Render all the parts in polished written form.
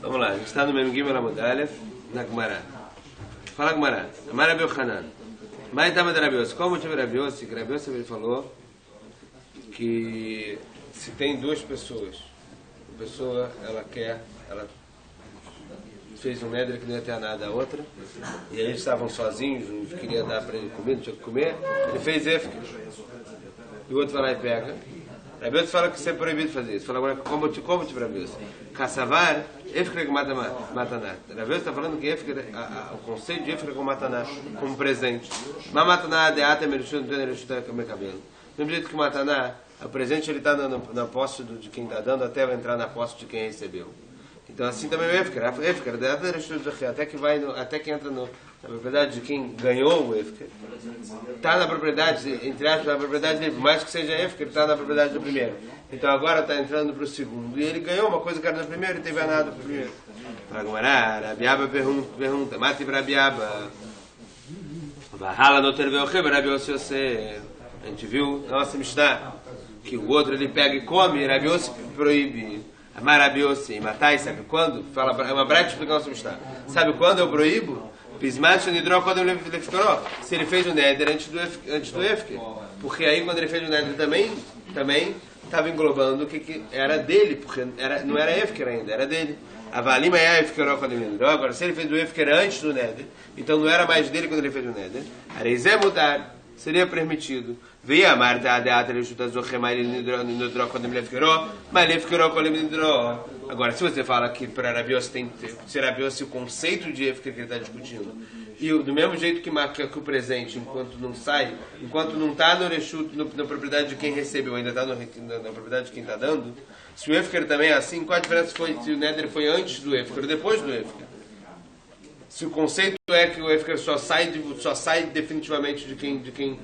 Vamos lá, a gente está no Mem Gimel Amud Aleph, na Gemara. Fala Gemara, Amar Rabi Yochanan. Mas estava de Rabi Yossi. Qual o motivo de Rabi Yossi? Que Rabi Yossi ele falou que se tem duas pessoas, a pessoa ela fez um neder que não ia ter nada a outra, e aí eles estavam sozinhos, não queria dar para ele comer, não tinha que comer, ele fez efker. E o outro vai lá e pega. Rabi Yossi fala que isso é proibido fazer isso. Fala agora, como tipo Rabi Yossi? Caçavar, efker que mataná. Rabi Yossi está falando que efker, o conceito de efker é como mataná, como presente. Mas mataná de ata merishut, não tem merishut com meu cabelo. Do mesmo jeito que mataná, o presente ele está na posse de quem está dando até vai entrar na posse de quem recebeu. Então assim também o efker, até que entra na propriedade de quem ganhou o efker, está na propriedade, entre aspas, na propriedade dele, por mais que seja efker, está na propriedade do primeiro. Então agora está entrando para o segundo, e ele ganhou uma coisa que era do primeiro e teve nada do primeiro. Rabiaba pergunta, mate para Rabiaba, Vahala não ter Rabi Yossi, a gente viu na nossa Mishnah que o outro ele pega e come, Rabi Yossi proíbe. Amar Rabi Yossi, matai, sabe quando? Fala, é uma breve explicação está. Sabe quando eu proíbo? Pismate nidro quando ele ficou. Se ele fez o neder antes do efker. Porque aí quando ele fez o neder também estava englobando o que era dele, porque não era efker ainda, era dele. Avalim é efker quando ele nidro. Agora se ele fez o efker antes do neder, então não era mais dele quando ele fez o neder. Areizé mutar, seria permitido. Veio a Marta a deata ele chuta zochemar ele nidro quando ele ficou, mas ele ficou quando ele nidro. Agora, se você fala que para Rabi Yossi tem que ser Rabi Yossi o conceito de efker que ele está discutindo, e do mesmo jeito que o presente, enquanto não sai, enquanto não está no reshut, na propriedade de quem recebeu, ainda está na propriedade de quem está dando, se o efker também é assim, qual a diferença se o neder foi antes do efker ou depois do efker? Se o conceito é que o efker só sai definitivamente de quem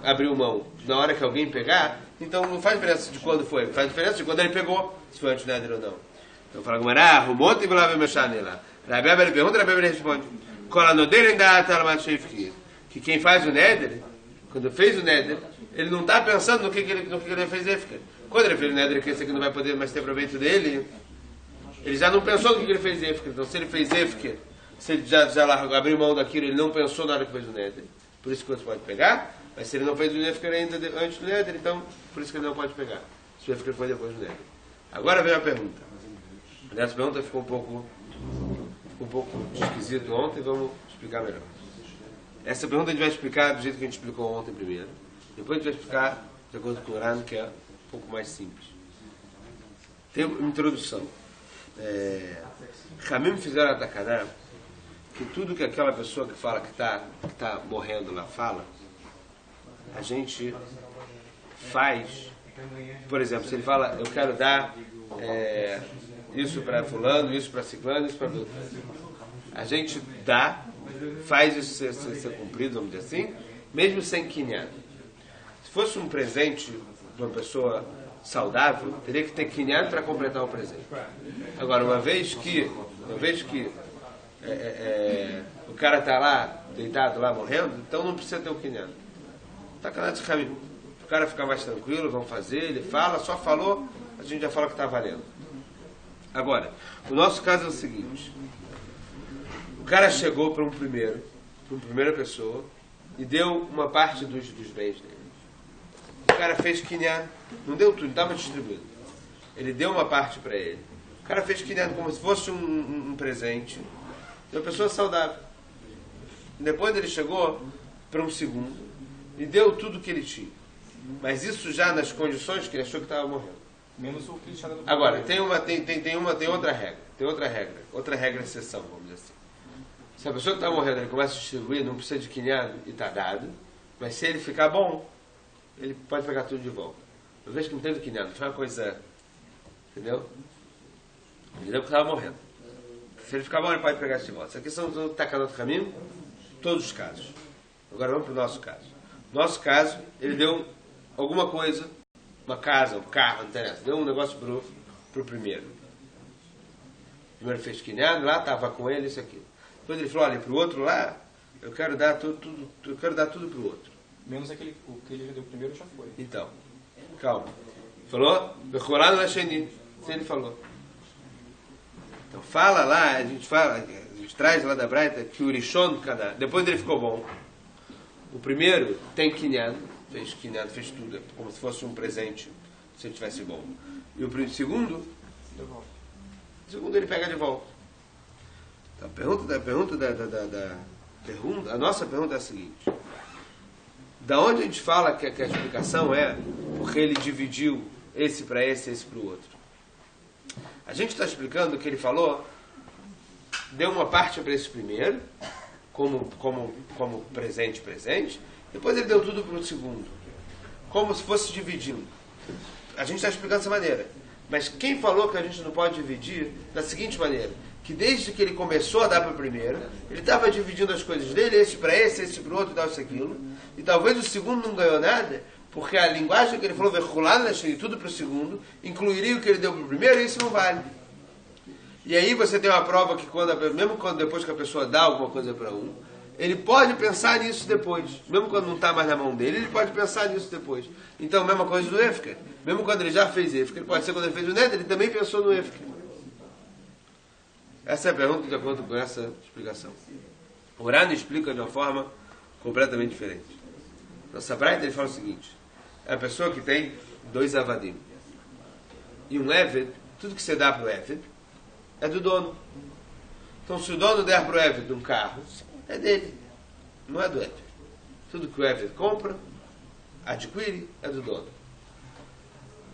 abriu mão na hora que alguém pegar, então não faz diferença de quando foi, faz diferença de quando ele pegou, se foi antes do neder ou não. Então fala Gmará, Rumot e Bulav Meshanela. Rabi Abel ele pergunta, Rabi Abel responde, que quem faz o neder, quando fez o neder, ele não está pensando no que ele fez efker. Quando ele fez o neder, que esse aqui não vai poder mais ter proveito dele, ele já não pensou no que ele fez efker. Então se ele fez efker, se ele já abriu mão daquilo, ele não pensou na hora que fez o neder, por isso que você pode pegar. Mas se ele não fez o efker ainda antes do neder, então por isso que ele não pode pegar. Se o efker foi depois do neder. Agora vem a pergunta. Essa pergunta ficou um pouco esquisito ontem, vamos explicar melhor. Essa pergunta a gente vai explicar do jeito que a gente explicou ontem primeiro. Depois a gente vai explicar de acordo com o Urano, que é um pouco mais simples. Tem uma introdução. Ramim fizeram a Takaná, que tudo que aquela pessoa que fala que está morrendo lá fala, a gente faz. Por exemplo, se ele fala, eu quero dar isso para fulano, isso para ciclano, isso para beltrano. A gente dá, faz isso ser cumprido, vamos dizer assim, mesmo sem quinhão. Se fosse um presente de uma pessoa saudável, teria que ter quinhão para completar o presente. Agora, uma vez que o cara está lá, deitado lá, morrendo, então não precisa ter o quinhão. Tá canado de caminho. O cara fica mais tranquilo, vão fazer, ele fala, só falou, a gente já fala que está valendo. Agora, o nosso caso é o seguinte: o cara chegou para uma primeira pessoa e deu uma parte dos bens dele. O cara fez quinhã, não deu tudo, estava distribuído. Ele deu uma parte para ele. O cara fez quinhã como se fosse um presente de uma pessoa saudável. Depois ele chegou para um segundo e deu tudo que ele tinha. Mas isso já nas condições que ele achou que estava morrendo. Menos o que do Agora, tem outra regra. Outra regra exceção, vamos dizer assim. Se a pessoa que está morrendo, ele começa a distribuir, não precisa de quinhado e está dado, mas se ele ficar bom, ele pode pegar tudo de volta. Eu vejo que não teve quinhado, foi uma coisa, entendeu? Ele deu porque estava morrendo. Se ele ficar bom, ele pode pegar isso de volta. Isso aqui são os tacanot caminho, todos os casos. Agora vamos para o nosso caso. No nosso caso, ele deu alguma coisa, uma casa, um carro, não interessa, deu um negócio pro primeiro. Primeiro fez quinhado, lá estava com ele, isso aqui. Depois ele falou, olha, pro outro lá, eu quero dar tudo pro outro. Menos o que ele já deu primeiro já foi. Então, calma. Falou? Se ele falou. Então fala lá, a gente traz lá da Braita que o Rishon Kaná, depois ele ficou bom. O primeiro tem Kinyan, fez tudo, como se fosse um presente, se ele tivesse bom. E o segundo ele pega de volta. Então, a nossa pergunta é a seguinte: da onde a gente fala que a explicação é porque ele dividiu esse para esse para o outro? A gente está explicando que ele falou, deu uma parte para esse primeiro, como presente, depois ele deu tudo para o segundo, como se fosse dividindo. A gente está explicando dessa maneira. Mas quem falou que a gente não pode dividir da seguinte maneira? Que desde que ele começou a dar para o primeiro, ele estava dividindo as coisas dele, esse para esse para o outro, e tal, isso, aquilo. E talvez o segundo não ganhou nada, porque a linguagem que ele falou, tudo para o segundo, incluiria o que ele deu para o primeiro, e isso não vale. E aí você tem uma prova que depois que a pessoa dá alguma coisa para um, ele pode pensar nisso depois. Mesmo quando não está mais na mão dele, ele pode pensar nisso depois. Então, mesma coisa do Efker. Mesmo quando ele já fez Efker, pode ser quando ele fez o Neder, ele também pensou no Efker. Essa é a pergunta de acordo com essa explicação. O Urano explica de uma forma completamente diferente. Nossa Braita, ele fala o seguinte: é a pessoa que tem 2 avadim. E um Eved, tudo que você dá para o Eved é do dono. Então, se o dono der para o Eved um carro, é dele, não é do Eved. Tudo que o Eved compra, adquire, é do dono.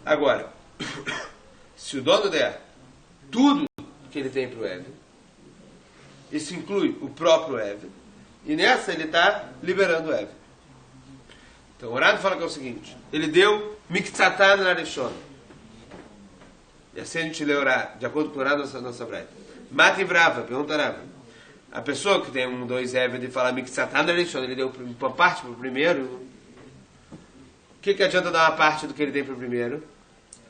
Agora, se o dono der tudo que ele tem para o Eved, isso inclui o próprio Eved, e nessa ele está liberando o Eved. Então, o Urano fala que é o seguinte: ele deu Miktsatan Narishon. E assim a gente lê de acordo com o Urano, nossa Braita. Mati Brava, pergunta Rava. A pessoa que tem 2 Eved e fala Miktsatan Narishon, ele deu uma parte para o primeiro. O que adianta dar uma parte do que ele tem para o primeiro?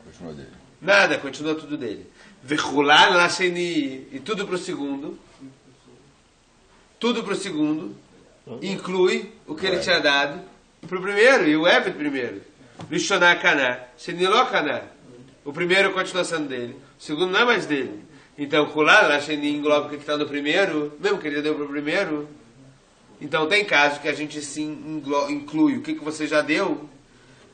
Continua dele. Nada, continua tudo dele. Vechular Lasheni, e tudo para o segundo. Tudo para o segundo inclui o que ele tinha dado para o primeiro, e o Eved primeiro. Rishoná Kaná, Sheniló Kaná. O primeiro continua sendo dele, o segundo não é mais dele. Então, Kular Lasheni engloba o que está no primeiro, mesmo que ele já deu para o primeiro. Então, tem casos que a gente sim inclui o que você já deu.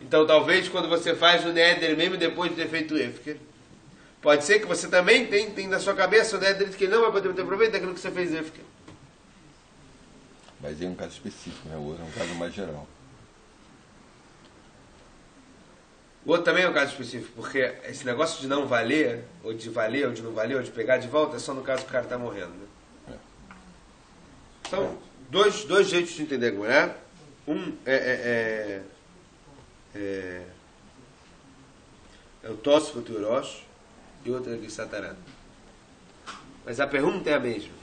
Então, talvez quando você faz o Neder, mesmo depois de ter feito o Efker, pode ser que você também tem na sua cabeça o Neder que ele não vai poder ter proveito daquilo que você fez Efker. Mas é um caso específico, né? O outro é um caso mais geral. O outro também é um caso específico, porque esse negócio de não valer, ou de valer, ou de não valer, ou de pegar de volta, é só no caso que o cara está morrendo. Né? São dois jeitos de entender, não é? Um é o Tosfot e o Rosh, e o outro é o Satarã. Mas a pergunta é a mesma.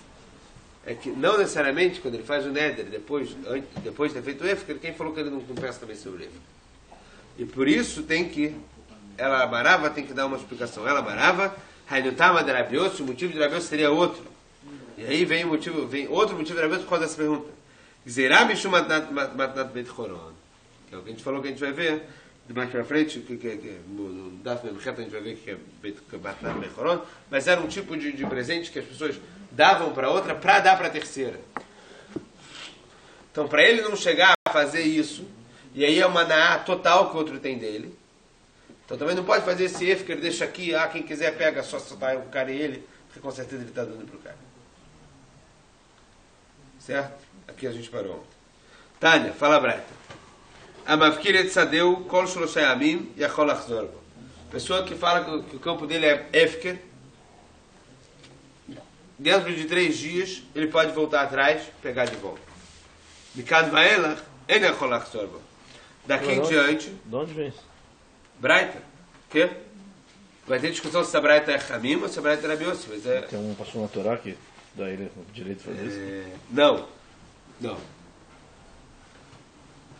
É que não necessariamente quando ele faz o Neder, depois de ter feito o Efker, quem falou que ele não pensa também sobre o Efker? E por isso ela Marava tem que dar uma explicação. Ela Marava, Hainutama de Rabios, o motivo de Rabios seria outro. E aí vem outro motivo de Rabios por causa dessa pergunta. Zerá Mishum Matnat Bet Choron. Que é o que a gente falou que a gente vai ver de mais para frente, no Daf Memchet a gente vai ver que é Matnat Bet Choron, mas era um tipo de presente que as pessoas davam para outra para dar para a terceira. Então, para ele não chegar a fazer isso, e aí é uma naá total que o outro tem dele. Então também não pode fazer esse F que ele deixa aqui, quem quiser pega, só tá o cara e ele, porque com certeza ele está dando para o cara. Certo? Aqui a gente parou ontem. Tânia, fala Braita. Amavkir etzadeu kol shloshai amim yachol achzor bo. Pessoa que fala que o campo dele é Efker, dentro de 3 dias ele pode voltar atrás, pegar de volta. Mikad vaelach en yachol achzor bo. Daqui em diante... De onde vem isso? Braita. O quê? Vai ter discussão se a Braita é Hamim ou se a Braita é Rabiossi. Mas é... Tem um pastor na Torá que dá ele o direito de fazer isso? Não.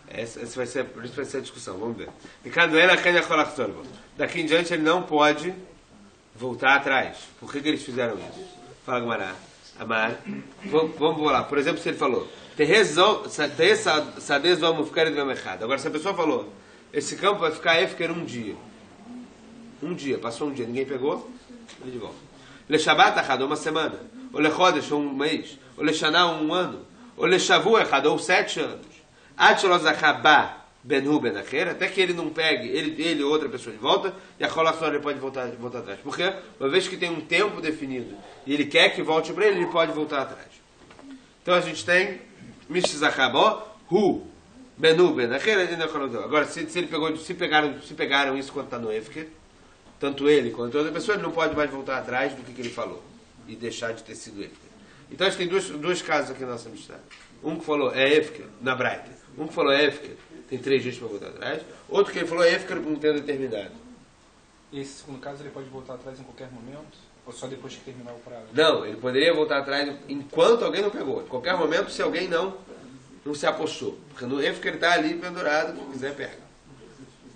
Por isso vai ser a discussão. Vamos ver. Daqui em diante ele não pode voltar atrás. Por que eles fizeram isso? Fala Gumará. Amar. Vamos lá. Por exemplo, se ele falou... Agora, se a pessoa falou, esse campo vai ficar Efker um dia. Passou um dia, ninguém pegou, ele de volta. Lechabat achad, ou uma semana. Ou lechodesh, ou um mês. Ou lechaná, ou um ano. Ou lechavu achad, ou 7 anos. Atchelozachaba benhu benacher, até que ele não pegue, ele ou outra pessoa de volta, e a colação ele pode voltar atrás. Porque uma vez que tem um tempo definido, e ele quer que volte para ele pode voltar atrás. Então a gente tem Mishzachabó, Hu, Benu, Benacher, agora se pegaram isso quando está no Efker, tanto ele quanto outra pessoa, ele não pode mais voltar atrás do que ele falou e deixar de ter sido Efker. Então a gente tem dois casos aqui na nossa Mishnah. Um que falou é Efker, na Braita. Um que falou é Efker, tem 3 dias para voltar atrás. Outro que ele falou é Efker por um tempo determinado. E esse segundo caso ele pode voltar atrás em qualquer momento? Ou só depois que terminar o prazo? Não, ele poderia voltar atrás enquanto alguém não pegou. Em qualquer momento, se alguém não se apossou. Porque no Efker ele está ali pendurado, quem quiser pega.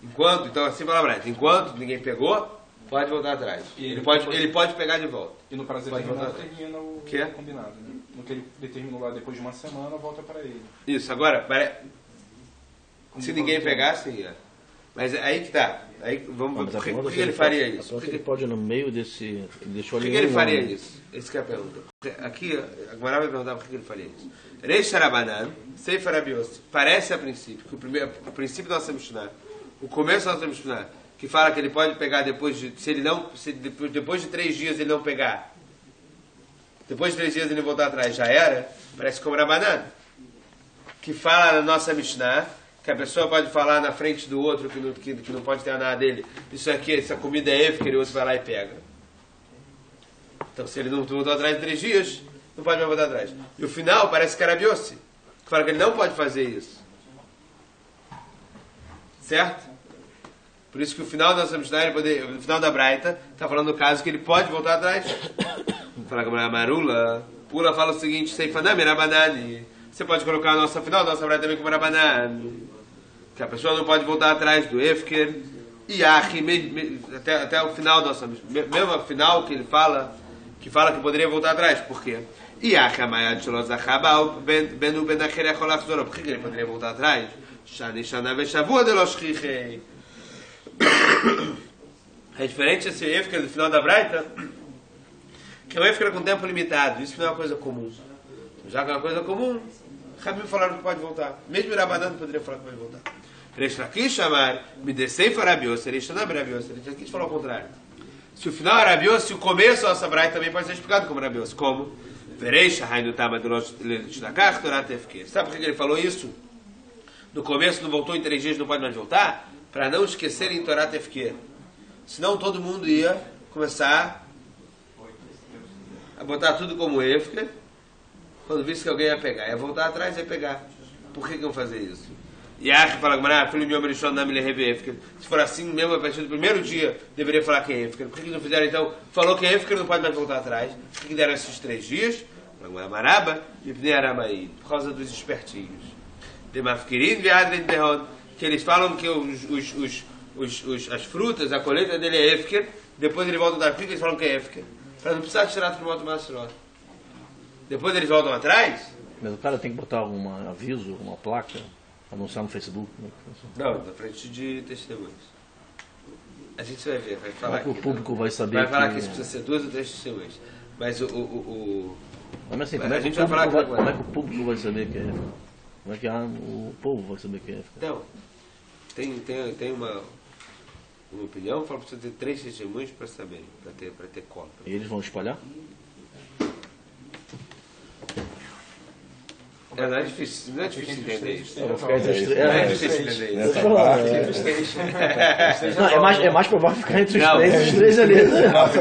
Enquanto, então assim fala a Braita, enquanto ninguém pegou, pode voltar atrás. E ele pode pegar de volta. E no prazo Pode determinado voltar. termina o Que? combinado, né? No que ele determinou lá depois de uma semana, volta para ele. Isso, agora, se ninguém pegar, sim. É. Mas aí que tá. Aí, vamos ver, por que ele faria isso? Por que ele pode ir no meio desse... Ele deixou Por ali que ele um faria ano. isso? Essa que é a pergunta. Aqui, a Gemara vai perguntar por que ele faria isso. Reish Sharabanan, Sefer Abios, parece a princípio, que o princípio da nossa Mishnah, o começo da nossa Mishnah, que fala que ele pode pegar depois de, depois de 3 dias ele não pegar, depois de 3 dias ele voltar atrás, já era, parece como Rabanan, que fala na nossa Mishnah, que a pessoa pode falar na frente do outro que não pode ter nada dele, isso aqui, essa comida é Efker, e o outro vai lá e pega. Então, se ele não voltou atrás de 3 dias, não pode mais voltar atrás. E o final parece que era Biossi, que fala que ele não pode fazer isso. Certo? Por isso que o final da nossa Mishnah, o final da Braita, está falando do caso que ele pode voltar atrás. Fala com a Marula, Pula fala o seguinte, Seifanami Rabanani. Você pode colocar a nossa final da nossa Braita também como Rabanani. Que a pessoa não pode voltar atrás do Efker. E até o final da nossa Mishnah. Mesmo a final que ele fala, que poderia voltar atrás. Por quê? Por que ele poderia voltar atrás? É diferente esse Efker do final da Braita, que é um Efker com tempo limitado. Isso não é uma coisa comum. Já que é uma coisa comum, Rabim falaram que pode voltar. Mesmo Rabanan poderia falar que pode voltar. Reish Lakish chamar, me descei para Rabiose, Reish Lakish falou ao contrário. Se o final é Rabiose, se o começo da nossa Braita também pode ser explicado como Rabiose. Como? Sabe por que ele falou isso? No começo não voltou em 3 dias, não pode mais voltar? Para não esquecerem em Torá Tefker. Senão todo mundo ia começar a botar tudo como Efker. Quando visse que alguém ia pegar, ia voltar atrás e ia pegar. Por que iam fazer isso? E Achi fala, filho meu, se for assim mesmo, a partir do primeiro dia, deveria falar que é Efker. Por que não fizeram então? Falou que é Efker, não pode mais voltar atrás. Por que deram esses 3 dias? Por causa dos espertinhos. Que eles falam que as frutas, a colheita dele é Efker, depois ele volta atrás. Por que eles falam que é Efker? Para não precisar tirar do modo Masrot. Depois eles voltam atrás? Mas o cara tem que botar algum aviso, uma placa, anunciar no Facebook? Não, na frente de testemunhos. A gente vai ver, vai falar que o aqui, público vai saber. Vai falar que isso precisa ser 2 ou 3 testemunhas. Mas Mas assim, como é que o público vai saber que é Efker? Como é que o povo vai saber que é Efker? Então, tem uma opinião, fala que precisa ter 3 testemunhos para saber, para ter cola. E eles vão espalhar? Não é difícil entender isso. Não É difícil entender isso. É mais provável ficar entre os 3 ali.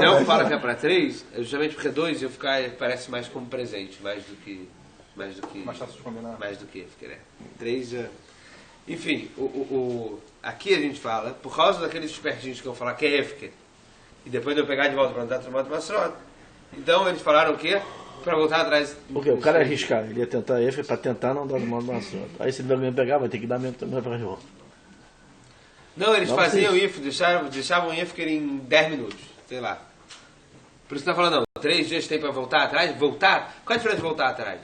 Não fala que é para 3, justamente porque 2 parece mais como presente, mais do que mais fácil de combinar. Mais do que Efker. 3 enfim, aqui a gente fala, por causa daqueles espertinhos que vão falar que é Efker, e depois de eu pegar de volta para andar tomando Masrot, então eles falaram o quê? Para voltar atrás. Porque o cara ia arriscar, ele ia tentar Efker para tentar não dar no modo Masrot. Aí se ele não pegar, vai ter que dar mesmo também para de volta. Não, eles faziam If, deixavam Efker em 10 minutos, sei lá. Por isso que está falando, não, 3 dias tem para voltar atrás? Voltar? Qual é a diferença de voltar atrás?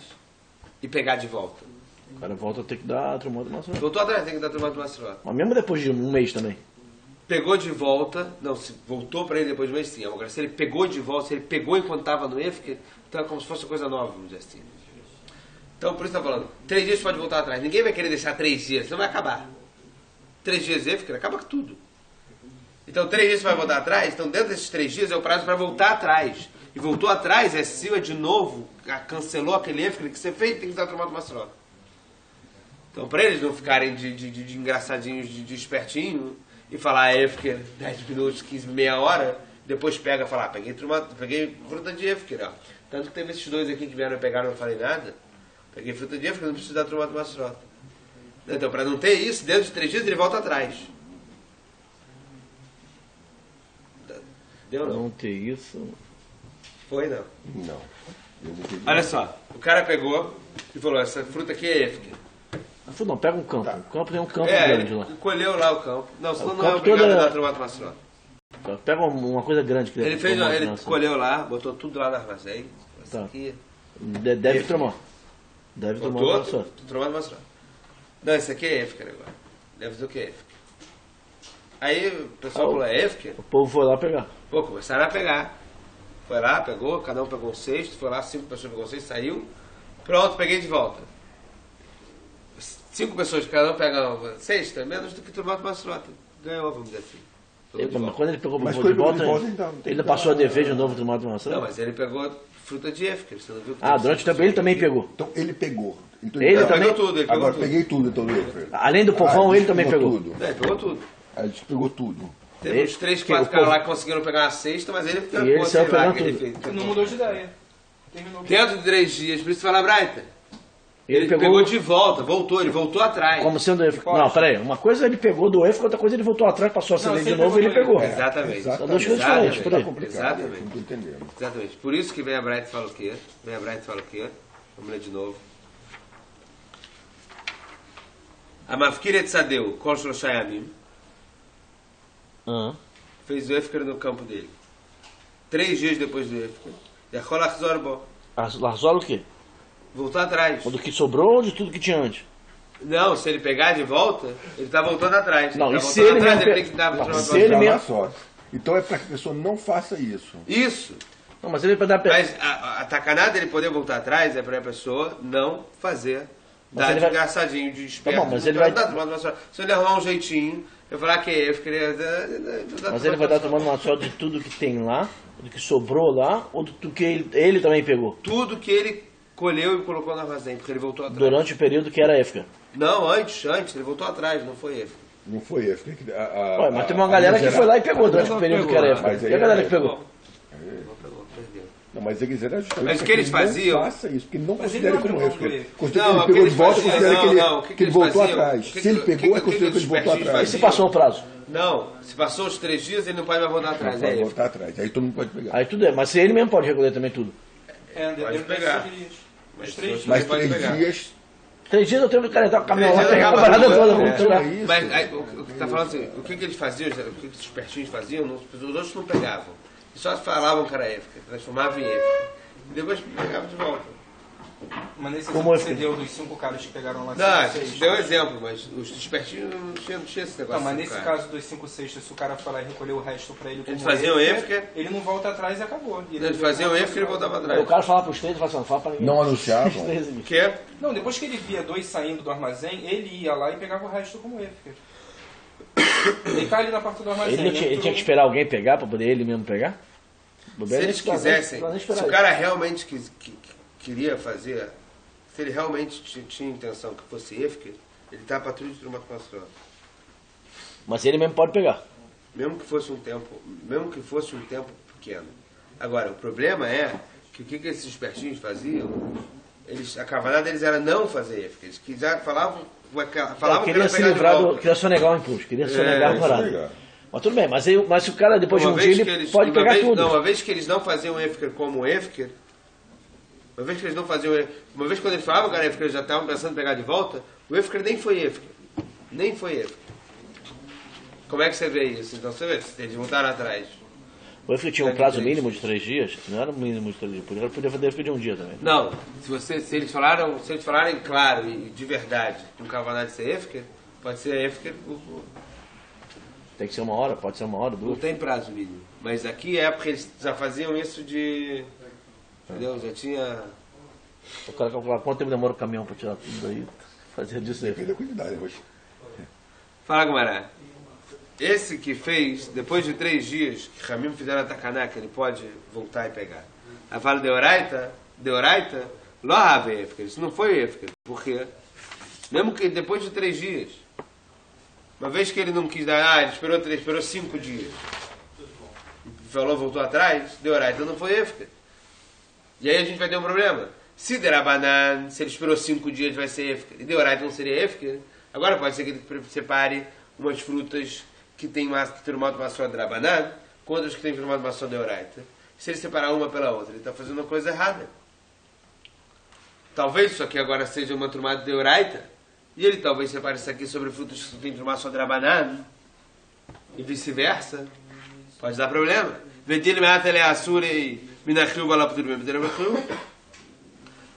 E pegar de volta? O cara volta a ter que dar Trumot Masrot. Voltou atrás, tem que dar Trumot Masrot. Mas mesmo depois de um mês também. pegou de volta, não, se voltou para ele depois do mês, sim. Agora, se ele pegou de volta, se ele pegou enquanto estava no Efker, então é como se fosse uma coisa nova, vamos dizer assim. Então, por isso está falando, 3 dias pode voltar atrás. Ninguém vai querer deixar 3 dias, senão vai acabar. 3 dias Efker, acaba com tudo. Então, 3 dias você vai voltar atrás, então dentro desses 3 dias é o prazo para voltar atrás. E voltou atrás, é cima de novo, cancelou aquele Efker que você fez, tem que dar tomado uma só. Então, para eles não ficarem de engraçadinhos, de espertinho, e falar Efker 10 minutos, 15, meia hora, depois pega e fala, peguei fruta de Efker, ó. Tanto que teve esses 2 aqui que vieram e pegaram e não falei nada. Peguei fruta de Efker, não precisa dar tomate maçrota. Então, para não ter isso, dentro de 3 dias ele volta atrás. Deu não? Não ter isso... Foi não. Não. Olha só, o cara pegou e falou, essa fruta aqui é Efker. Não, pega um campo. O campo tem um campo grande lá. Ele colheu lá o campo. Não, senão não é campo obrigado toda- a dar tomate maçrota. Pega uma coisa grande que Ele fez, tomate ele maçã. colheu lá, botou tudo lá no armazém. Essa Tá. aqui. Deve tomar. Deve tomar uma só. Tomate maçrota. Não, esse aqui é Efker agora. Deve ser o que é Efker. Aí o pessoal falou, é Efker? O povo foi lá pegar. Pô, começaram a pegar. Foi lá, pegou, cada um pegou um cesto, foi lá, 5 pessoas pegou um cesto, saiu. Pronto, peguei de volta. 5 pessoas, cada um pega uma cesta, menos do que tomate maçrota. Ganhou, vamos dizer assim. Pegou de Mas volta. quando ele pegou Mas de quando ele volta, pegou de volta, então, tem ele que passou a dar- dever de novo tomate maçã? Não, mas ele pegou fruta de Efker, você não viu? Que Ah, tem durante o tempo 5 ele também pessoas pegou. Então ele pegou. Então, Ele Ele também- pegou tudo, ele pegou Agora tudo. peguei tudo, então, Effer. Além do povão, ele também pegou. Tudo. Ele pegou tudo. A gente pegou tudo. Teve uns 3, 4 caras lá que conseguiram pegar uma cesta, mas ele E ele saiu pegando tudo. Não mudou de ideia. Terminou. Dentro de 3 dias, por isso fala Braita. Ele Ele pegou pegou de volta, ele voltou atrás. como sendo EF. Não, peraí. Uma coisa ele pegou do EF, outra coisa ele voltou atrás, passou a acender se de ele novo e ele pegou, pegou. Exatamente. Exatamente. São duas coisas diferentes, por Tá aí. complicado. Exatamente. Não estou entendendo. Exatamente. Por isso que vem a Braita e fala o quê? Vem a Braita e fala o quê? Vamos ler de novo. A Mafkir Tzadeu, Kol Shloshayamim, Ah. fez o Efker no campo dele. 3 dias depois do Efker. Yachol Achzor Bo. Larzola o quê? Voltou atrás. O do que sobrou ou de tudo que tinha antes? Não, se ele pegar de volta, ele tá voltando atrás. Não, ele e tá se voltando ele atrás, mesmo ele tem que dar Não, tomar se uma ele vacina. mesmo- Só. Então é para que a pessoa não faça isso. Isso. Não, mas ele vai dar... Mas a tacanada dele poder voltar atrás é para a pessoa não fazer. Mas Dar ele de vai- engraçadinho, de esperto. Tá bom, mas não ele vai- dar tomando uma só. Se ele arrumar um jeitinho, eu falar que eu queria. Mas ele vai dar tomando uma só de tudo que tem lá, do que sobrou lá, ou do que ele também pegou? Tudo que ele colheu e colocou no armazém, porque ele voltou atrás. Durante o período que era época. Não, antes, ele voltou atrás, não foi ele. Não foi Effer. Ué, mas tem uma galera que foi lá e pegou durante o período que era época. Mas aí E a galera é- que pegou? Não pegou, perdeu. Não, mas eles eram justamente Mas o que para eles ele faziam- não faça isso, porque ele não Mas considera ele não como abriu Effer. mão dele. Considera Não, que o ele que pegou eles de volta, faziam- considera não, que ele voltou faziam? atrás. O que Se ele que- pegou, é o que considera que ele voltou os atrás. E se passou o prazo? Não, se passou os 3 dias, ele não pode mais voltar atrás. Vai É ele. voltar atrás. Aí todo mundo pode pegar. Aí tudo é. Mas se ele mesmo pode recolher também tudo. Pode pegar. Os 3 dias. Mas pode 3 pegar. dias. 3 dias eu tenho que calentar o caminhão lá, 3 dias pegar a eu parada acabo toda, tudo. vamos tirar. Isso. Mas aí, o que tá falando assim, o que eles faziam, o que os espertinhos faziam, os outros não pegavam. Eles só falavam que era época, transformavam em época. E depois pegavam de volta. Mas nesse Como exemplo que é você que- deu dos 5 caras que pegaram lá Não, 5 deu um exemplo, mas os espertinhos não tinham esse negócio. Não, mas de nesse cara. caso dos 5 cestos, se o cara foi lá e recolheu o resto pra ele como Eles faziam Efker, Efker. ele não volta atrás e acabou. E Eles faziam Efker e ele voltava Aí atrás. o cara falava pros três e falava assim, não fala pra ninguém. Não anunciavam. Os três, O quê? Não, depois que ele via 2 saindo do armazém, ele ia lá e pegava o resto como Efker. Ele tá ali na porta do armazém. Ele, não tinha, ele entrou- tinha que esperar alguém pegar pra poder ele mesmo pegar? Se eles quisessem, se o cara realmente queria fazer, se ele realmente tinha intenção que fosse Efker, ele tá para tudo de uma construção. Mas ele mesmo pode pegar. Mesmo que fosse um tempo pequeno. Agora, o problema é que o que esses espertinhos faziam, a cavanada deles era não fazer Efker. Eles quiseram, falavam que Queria era se pegar de livrar volta. queria sonegar o impulso, queria sonegar a isso parada. legal. Mas tudo bem, mas se o cara depois de um dia ele pode pegar tudo. Não, uma vez que eles não faziam Efker como Efker, uma vez que eles não faziam, uma vez quando eles falavam que era Efker, eles já estavam pensando em pegar de volta, o Efker nem foi Efker. Nem foi Efker. Como é que você vê isso? Então você vê, eles voltaram atrás. O EFK tinha um prazo mínimo de 3 dias, não era um mínimo de 3 dias, podia fazer EFK de um dia também. Não, se eles falarem claro e de verdade que um cavanagem ser Efker, pode ser Efker Tem que ser 1 hora, pode ser 1 hora, 2. Não tem prazo mínimo. Mas aqui é porque eles já faziam isso de... Entendeu? Já tinha... O cara calcular quanto tempo demora o caminhão para tirar tudo daí, fazer disso aí. Depende da quantidade hoje. Fala, Gumará. Esse que fez, depois de 3 dias, que Ramim fizeram a Takaná, que ele pode voltar e pegar. Aí fala Deoraita, Lo Have Efker. Isso não foi Efker. Por quê? Mesmo que depois de 3 dias, uma vez que ele não quis dar, ele esperou 5 dias. Falou, voltou atrás, Deoraita não foi Efker. E aí a gente vai ter um problema. Se Derabanan, se ele esperou 5 dias, vai ser Efker. E Deoraita não seria Efker. Agora pode ser que ele separe umas frutas que tem firmado maçã Derabanan com outras que tem firmado maçã Deoraita. Se ele separar uma pela outra, ele está fazendo uma coisa errada. Talvez isso aqui agora seja uma turmada de Deoraita, e ele talvez separe isso aqui sobre frutas que tem firmado só Derabanan, e vice-versa. Pode dar problema. Vetil me'ata le'asuri minachiu balaptur me'beterebachiu.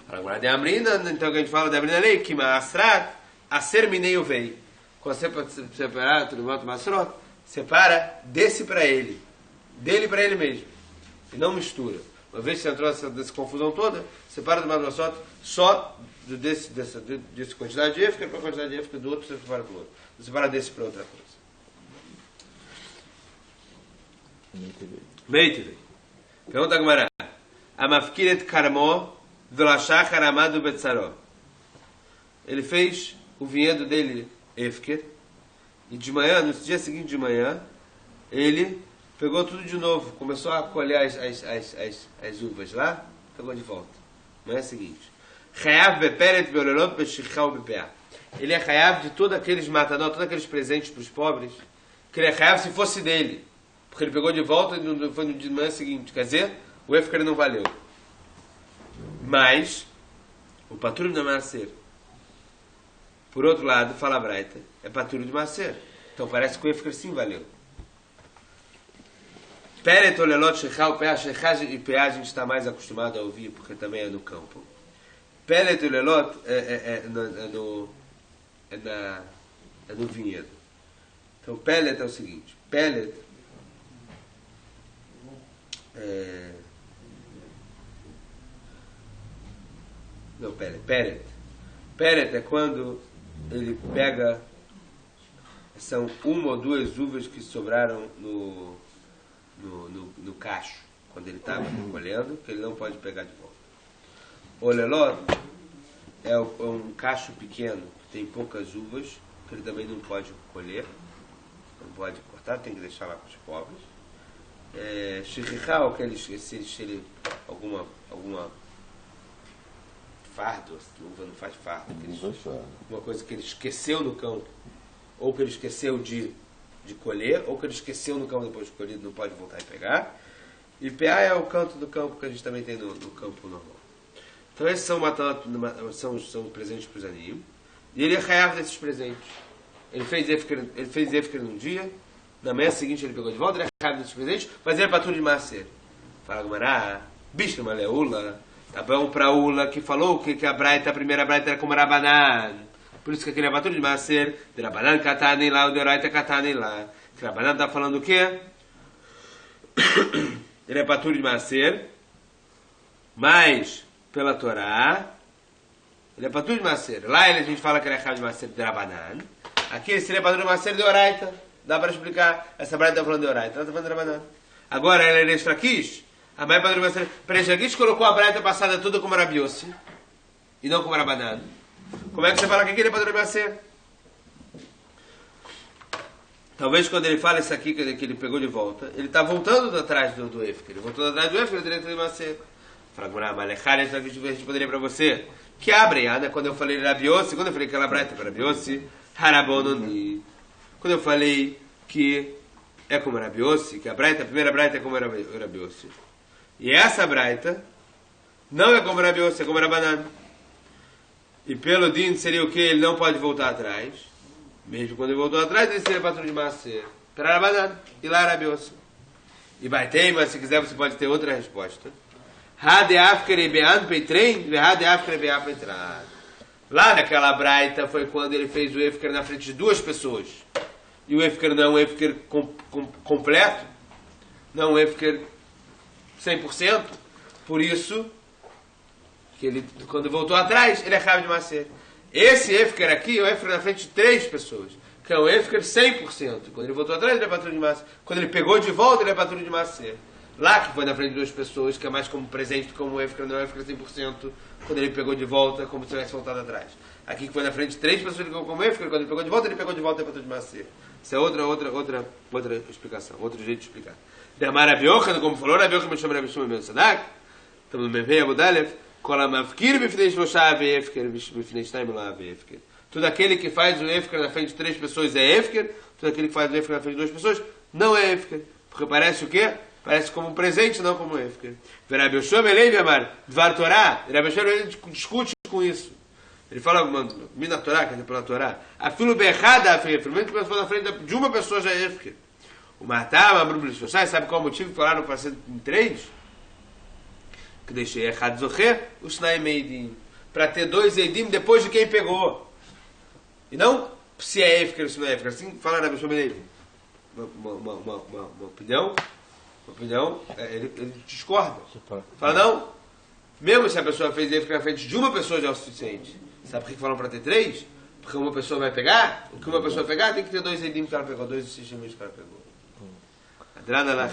Agora de Amrina, então que a gente fala de Amrina lei, que ma'asrat aser minei vei. Quando você pode separar tudo moto masrot, separa desse para ele, dele para ele mesmo, e não mistura. Uma vez que você entrou nessa confusão toda, separa do masrot só desse quantidade de Efker para a quantidade de Efker do outro, você separa para o outro. Você separa desse para outra coisa. Meitevei. Pergunta a Gemara. Amafkiret karmo velashachar amadu betzaró. Ele fez o vinhedo dele Efker, e de manhã, no dia seguinte de manhã, ele pegou tudo de novo, começou a colher as uvas lá, pegou de volta. Manhã seguinte. Chayav beperet beolelot beshichau bepeah. Ele é chayav de todos aqueles matador, todos aqueles presentes para os pobres, que ele é chayav se fosse dele, porque ele pegou de volta e foi no dia de manhã seguinte. Quer dizer, o Efker não valeu. Mas o patrulho não vai ser. Por outro lado, fala a Braita, é patrulho de Maser. Então parece que o Efker sim valeu. Peret olelot shechal peah, shechal e peah a gente está mais acostumado a ouvir, porque também é no campo. Peret olelot é no vinhedo. Então Pelet é o seguinte, Pelet não, Peret. Peret é quando ele pega, são 1 ou 2 uvas que sobraram no cacho, quando ele estava recolhendo, que ele não pode pegar de volta. O lelot é um cacho pequeno, que tem poucas uvas, que ele também não pode colher, não pode cortar, tem que deixar lá para os pobres. Shirichal, que ele esquece, alguma fardo, uva não faz fardo, uma coisa que ele esqueceu no campo, ou que ele esqueceu de colher, ou que ele esqueceu no campo depois de colhido, não pode voltar e pegar. E PA é o canto do campo que a gente também tem no campo normal. Então esses são presentes para os animais. E ele é chayav desses presentes. Ele fez Efker num dia, na manhã seguinte ele pegou de volta, ele é chayav desses presentes, mas ele é patrulho de Maser. Fala Gumará, bicho maleula. Tá bom para Ula, que falou que a primeira Braita era como Rabanan. Por isso que aquele é patrulho de Maser, de Rabanan katanem lá, o de Oraita katanem lá. Que Rabanan está falando o quê? Ele é patrulho de Maser, mas pela Torá, ele é patrulho de Maser. Lá a gente fala que ele é chayav de Maser de Rabanan. Aqui ele seria patrulho de Maser de Oraita. Dá para explicar. Essa Braita está falando de Oraita, ela está falando de Rabanan. Agora ele é Restrakish. A mãe patrulho de Maser. Restrakish colocou a Braita passada toda como Rabi Yossi e não como Rabanan. Como é que você fala que ele é patrulho de Maser? Talvez quando ele fala isso aqui que ele pegou de volta, ele está voltando atrás do Efker. Ele voltou atrás do Efker, ele teria que Maser. Fala, Malechar, isso aqui a gente poderia para você. Que abre, quando eu falei Rabi Yossi, quando eu falei que ela Braita para Rabi Yossi, Harabononi. Quando eu falei que é como Rabi Yossi, que a primeira Braita é como Rabi Yossi. E essa Braita não é como Rabi Yossi, é como Rabanan. E pelo din seria o que? Ele não pode voltar atrás. Mesmo quando ele voltou atrás, ele seria patrão de Maser. Para Rabanan. E lá Rabi Yossi. E vai ter, mas se quiser você pode ter outra resposta. Lá naquela Braita foi quando ele fez o Efker na frente de 2 pessoas. e o Efker não é um Efker completo, não é um Efker 100%, por isso que ele, quando voltou atrás, ele acaba de Maser. Esse Efker aqui é o Efker na frente de 3 pessoas, que é o Efker 100%. Quando ele voltou atrás, ele é patrulho de Maser. Quando ele pegou de volta, ele é patrulho de Maser. Lá que foi na frente de 2 pessoas, que é mais como presente do que como o Efker, não é o Efker 100%, quando ele pegou de volta, como se tivesse voltado atrás. Aqui que foi na frente de 3 pessoas, ele pegou como Efker, quando ele pegou de volta, e é patrulho de Maser. Isso é outra explicação, outro jeito de explicar. Dermar Rabi Yochanan, como falou, Rabi Yochanan me chama Rabi Shimon ben Sadak, estamos no Mevei Abudalef, Kolamavkir bifnei Shloshá ave Efker, bifnei Shnaim lo ave Efker. Tudo aquele que faz o Efker na frente de 3 pessoas é Efker, tudo aquele que faz o Efker na frente de 2 pessoas não é Efker. Porque parece o quê? Parece como um presente, não como um Efker. Rabi Yoshua Melei Amar, Dvar Torá, Rabi Yoshua discute com isso. Ele fala, mina Torá, quer dizer, pela Torá, a filo berrada, mesmo que for na frente de uma pessoa já é Efker. O Matam, sabe qual é o motivo que falaram para ser em 3? Que deixei errado Zocher, o Snai Meidim. Para ter 2 Eidim depois de quem pegou. E não se é Efker ou se não é Efker. Assim fala na pessoa Melei. Uma opinião, ele discorda. Fala, não, mesmo se a pessoa fez Efker na frente de uma pessoa já é o suficiente. Sabe por que falam para ter 3? Porque uma pessoa vai pegar, o que uma pessoa pegar tem que ter 2 Eidim que ela pegou, 2 sistemas que ela pegou. Adrana lá,